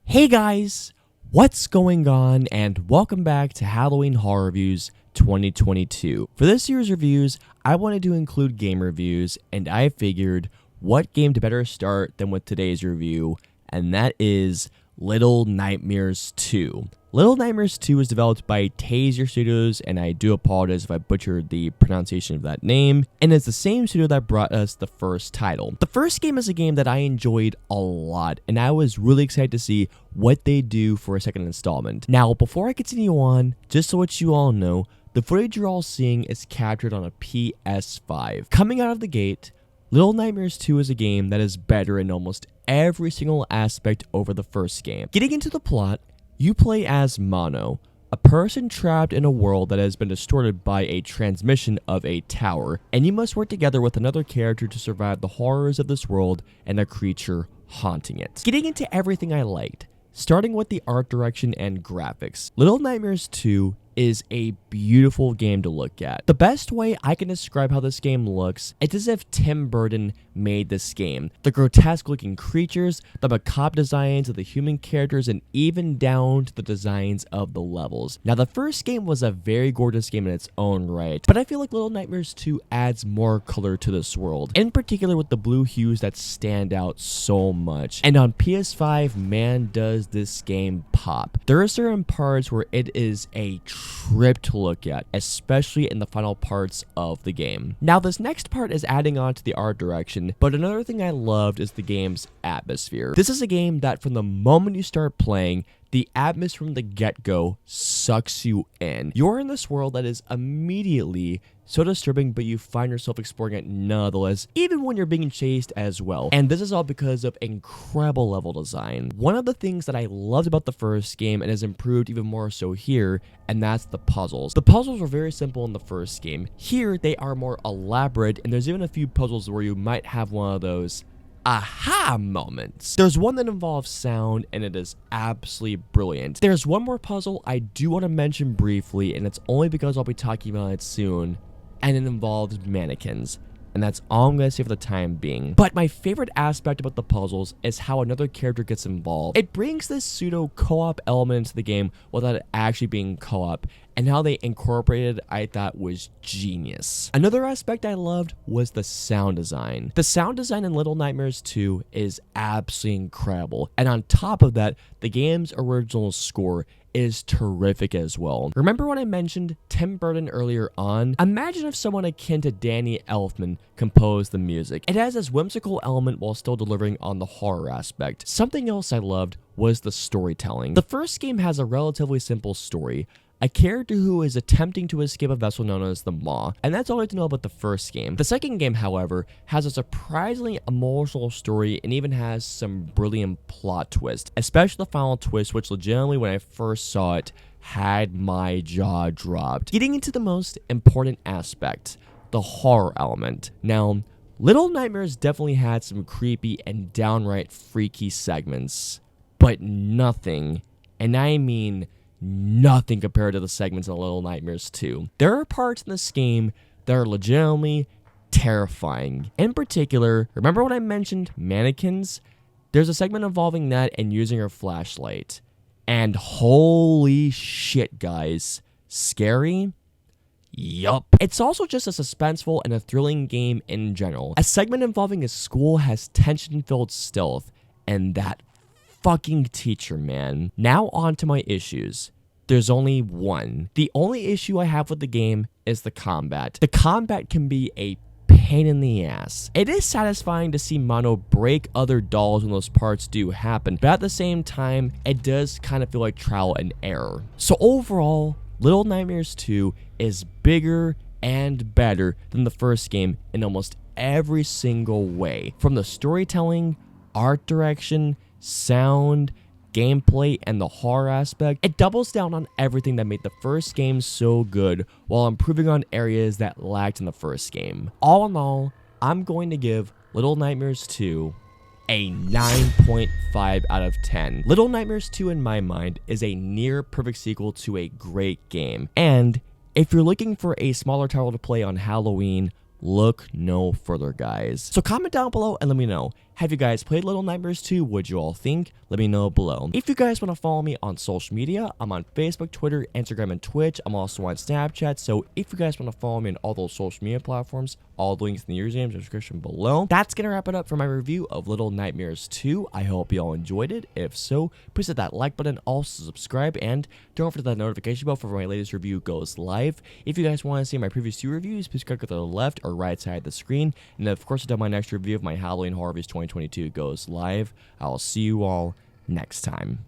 Hey guys, what's going on, and welcome back to Halloween Horror Reviews 2022. For this year's reviews, I wanted to include game reviews, and I figured what game to better start than with today's review, and that is Little Nightmares 2. Little Nightmares 2 is developed by Taser Studios, and I do apologize if I butchered the pronunciation of that name, and it's the same studio that brought us the first title. The first game is a game that I enjoyed a lot, and I was really excited to see what they do for a second installment. Now, before I continue on, just so what you all know, the footage you're all seeing is captured on a PS5. Coming out of the gate, Little Nightmares 2 is a game that is better in almost every single aspect over the first game. Getting into the plot, you play as Mono, a person trapped in a world that has been distorted by a transmission of a tower, and you must work together with another character to survive the horrors of this world and a creature haunting it. Getting into everything I liked, starting with the art direction and graphics, Little Nightmares 2 is a beautiful game to look at. The best way I can describe how this game looks, it's as if Tim Burton made this game. The grotesque looking creatures, the macabre designs of the human characters, and even down to the designs of the levels. Now, the first game was a very gorgeous game in its own right, but I feel like Little Nightmares 2 adds more color to this world, in particular with the blue hues that stand out so much. And on PS5, man, does this game pop. There are certain parts where it is a trip to look at, especially in the final parts of the game. Now, this next part is adding on to the art direction, but another thing I loved is the game's atmosphere. This is a game that from the moment you start playing, the atmosphere from the get-go sucks you in. You're in this world that is immediately so disturbing, but you find yourself exploring it nonetheless, even when you're being chased as well. And this is all because of incredible level design. One of the things that I loved about the first game and has improved even more so here, and that's the puzzles. The puzzles were very simple in the first game. Here, they are more elaborate, and there's even a few puzzles where you might have one of those aha moments. There's one that involves sound, and it is absolutely brilliant. There's one more puzzle I do want to mention briefly, and it's only because I'll be talking about it soon, and it involves mannequins. And that's all I'm going to say for the time being. But my favorite aspect about the puzzles is how another character gets involved. It brings this pseudo co-op element into the game without it actually being co-op, and how they incorporated I thought was genius. Another aspect I loved was the sound design. The sound design in Little Nightmares 2 is absolutely incredible, and on top of that, the game's original score is terrific as well. Remember when I mentioned Tim Burton earlier on? Imagine if someone akin to Danny Elfman composed the music. It has this whimsical element while still delivering on the horror aspect. Something else I loved was the storytelling. The first game has a relatively simple story. A character who is attempting to escape a vessel known as the Maw, and that's all I have to know about the first game. The second game, however, has a surprisingly emotional story and even has some brilliant plot twists, especially the final twist, which legitimately, when I first saw it, had my jaw dropped. Getting into the most important aspect, the horror element. Now, Little Nightmares definitely had some creepy and downright freaky segments, but nothing, and I mean nothing compared to the segments in Little Nightmares 2. There are parts in this game that are legitimately terrifying. In particular, remember when I mentioned mannequins? There's a segment involving that and using her flashlight. And holy shit, guys. Scary? Yup. It's also just a suspenseful and a thrilling game in general. A segment involving a school has tension-filled stealth, and that fucking teacher, man. Now on to my issues. There's only one. The only issue I have with the game is the combat. The combat can be a pain in the ass. It is satisfying to see Mono break other dolls when those parts do happen, but at the same time, it does kind of feel like trial and error. So overall, Little Nightmares 2 is bigger and better than the first game in almost every single way. From the storytelling, art direction, sound, gameplay, and the horror aspect, it doubles down on everything that made the first game so good while improving on areas that lacked in the first game. All in all, I'm going to give Little Nightmares 2 a 9.5 out of 10. Little Nightmares 2 in my mind is a near perfect sequel to a great game, and if you're looking for a smaller title to play on Halloween, look no further, guys. So comment down below and let me know. Have you guys played Little Nightmares 2? What'd you all think? Let me know below. If you guys want to follow me on social media, I'm on Facebook, Twitter, Instagram, and Twitch. I'm also on Snapchat. So if you guys want to follow me on all those social media platforms, all the links in the username description below. That's going to wrap it up for my review of Little Nightmares 2. I hope you all enjoyed it. If so, please hit that like button, also subscribe, and don't forget that notification bell for when my latest review goes live. If you guys want to see my previous 2 reviews, please click to the left or right side of the screen. And of course, until my next review of my Halloween Horror Reviews 2022 goes live, I'll see you all next time.